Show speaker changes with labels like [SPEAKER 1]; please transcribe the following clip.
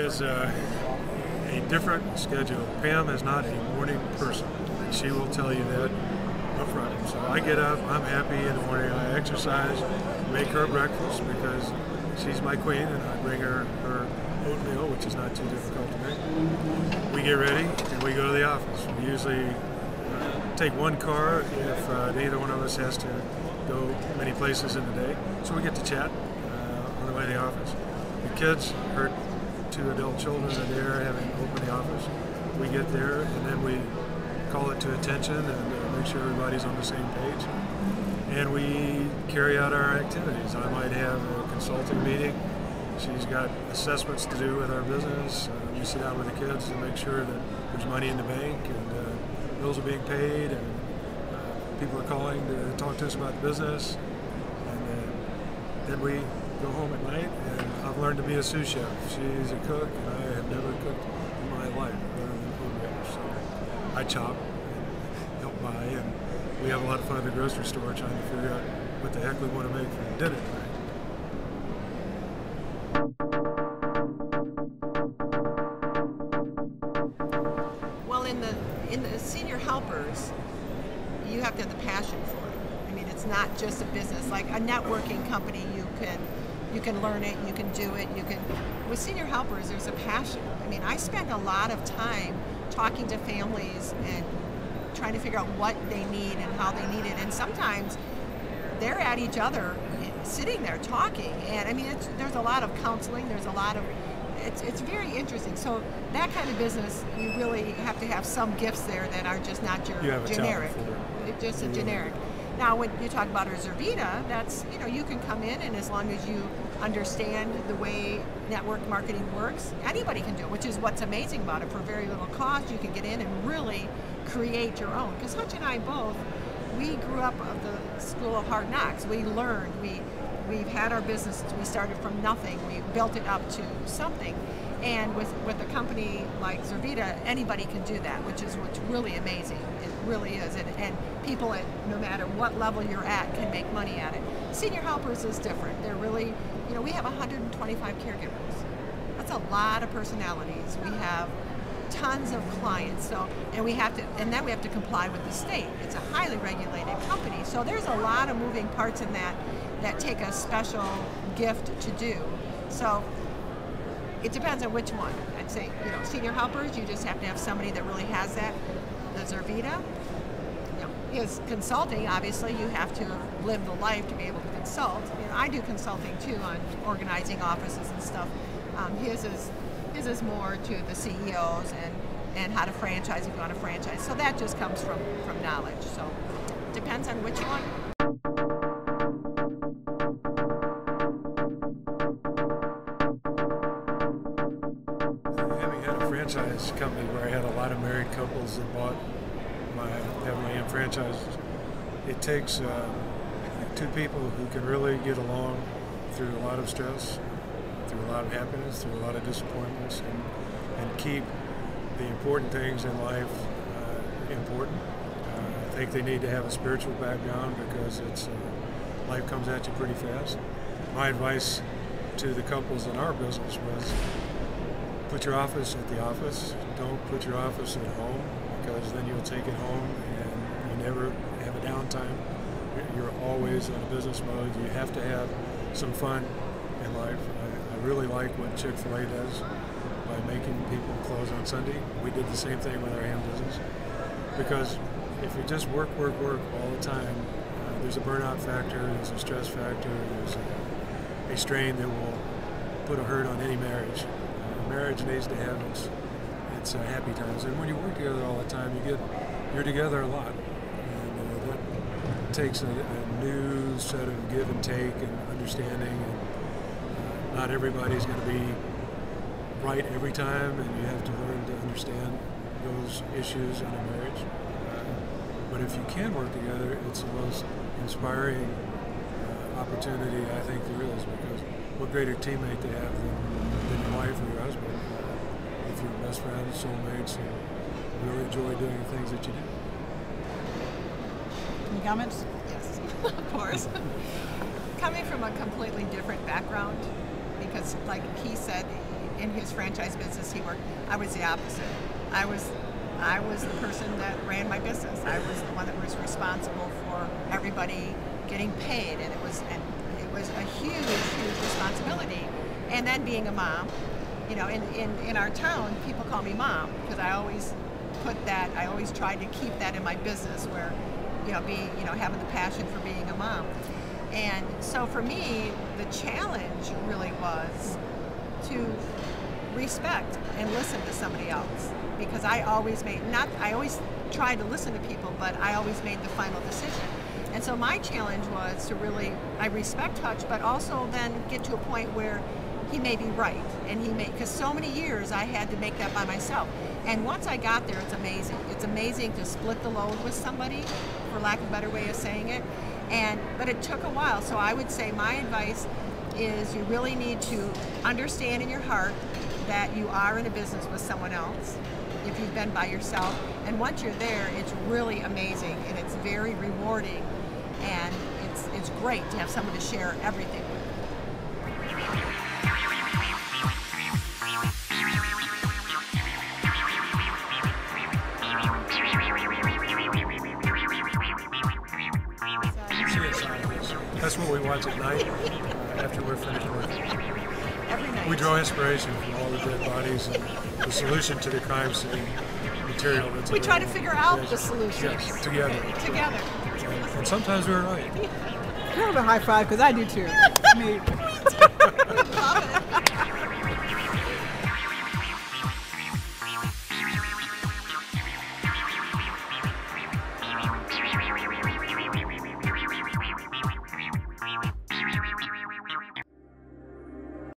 [SPEAKER 1] is a different schedule. Pam is not a morning person, and she will tell you that up front. So I get up, I'm happy in the morning, I exercise, make her breakfast because she's my queen, and I bring her oatmeal, which is not too difficult to make. We get ready and we go to the office. We usually take one car if neither one of us has to go many places in the day. So we get to chat on the way to the office. The kids, her 2 adult children are there having opened the office. We get there and then we call it to attention and make sure everybody's on the same page. And we carry out our activities. I might have a consulting meeting. She's got assessments to do with our business. We sit down with the kids to make sure that there's money in the bank and bills are being paid and people are calling to talk to us about the business. And then we go home at night, and I've learned to be a sous chef. She's a cook, and I have never cooked in my life other than homemade. So I chop and help buy, and we have a lot of fun at the grocery store trying to figure out what the heck we want to make for dinner tonight.
[SPEAKER 2] Well, in the senior helpers, you have to have the passion for it. I mean, it's not just a business. Like a networking company, you can learn it, you can do it, with senior helpers, there's a passion. I mean, I spend a lot of time talking to families and trying to figure out what they need and how they need it. And sometimes they're at each other, sitting there talking. And I mean, there's a lot of counseling, it's very interesting. So that kind of business, you really have to have some gifts there that are just not your generic. Just a generic. Now, when you talk about our Zervita, that's, you can come in, and as long as you understand the way network marketing works, anybody can do it, which is what's amazing about it. For very little cost, you can get in and really create your own. Because Hutch and I both, we grew up of the school of hard knocks. We learned, we've had our business, we started from nothing, we built it up to something. And with a company like Zervita, anybody can do that, which is what's really amazing. It really is. And people at no matter what level you're at can make money at it. Senior helpers is different. They're really, we have 125 caregivers. That's a lot of personalities. We have tons of clients. So, and then we have to comply with the state. It's a highly regulated company. So there's a lot of moving parts in that take a special gift to do. So it depends on which one. I'd say, senior helpers, you just have to have somebody that really has that. The Zervita, is consulting. Obviously, you have to live the life to be able to consult. I do consulting too on organizing offices and stuff. His is more to the CEOs and how to franchise if you want to franchise. So that just comes from knowledge. So it depends on which one.
[SPEAKER 1] Franchise company where I had a lot of married couples that bought my own franchises. It takes 2 people who can really get along through a lot of stress, through a lot of happiness, through a lot of disappointments, and keep the important things in life important. I think they need to have a spiritual background because life comes at you pretty fast. My advice to the couples in our business was, put your office at the office. Don't put your office at home, because then you'll take it home and you never have a downtime. You're always in a business mode. You have to have some fun in life. I really like what Chick-fil-A does by making people close on Sunday. We did the same thing with our ham business, because if you just work all the time, there's a burnout factor, there's a stress factor, there's a strain that will put a hurt on any marriage. Marriage needs to have its happy times, and when you work together all the time, you're together a lot, and that takes a new set of give and take and understanding. And not everybody's going to be right every time, and you have to learn to understand those issues in a marriage. But if you can work together, it's the most inspiring opportunity I think there is, because what greater teammate to have than your wife or your husband, if you're best friends, soulmates, and really enjoy doing the things that you do.
[SPEAKER 3] Any comments?
[SPEAKER 2] Yes, of course. Coming from a completely different background, because like he said, in his franchise business he worked, I was the opposite. I was the person that ran my business. I was the one that was responsible for everybody getting paid, and it was a huge responsibility. And then being a mom, you know, in our town, people call me mom because I always tried to keep that in my business, where, you know, having the passion for being a mom. And so for me, the challenge really was to respect and listen to somebody else, because I always tried to listen to people, but I always made the final decision. And so my challenge was to I respect Hutch, but also then get to a point where he may be right, and because so many years I had to make that by myself. And once I got there, it's amazing. It's amazing to split the load with somebody, for lack of a better way of saying it. But it took a while. So I would say my advice is you really need to understand in your heart that you are in a business with someone else if you've been by yourself. And once you're there, it's really amazing, and it's very rewarding, and it's great to have someone to share everything with.
[SPEAKER 1] That's what we watch at night after we're finished working.
[SPEAKER 2] Every night.
[SPEAKER 1] We draw inspiration from all the dead bodies and the solution to the crime scene material. That's
[SPEAKER 2] we try to figure out the solution.
[SPEAKER 1] Yes, together.
[SPEAKER 2] Together.
[SPEAKER 1] And sometimes we're right.
[SPEAKER 3] Kind of a high five, because I do too.
[SPEAKER 2] Me too. Love it.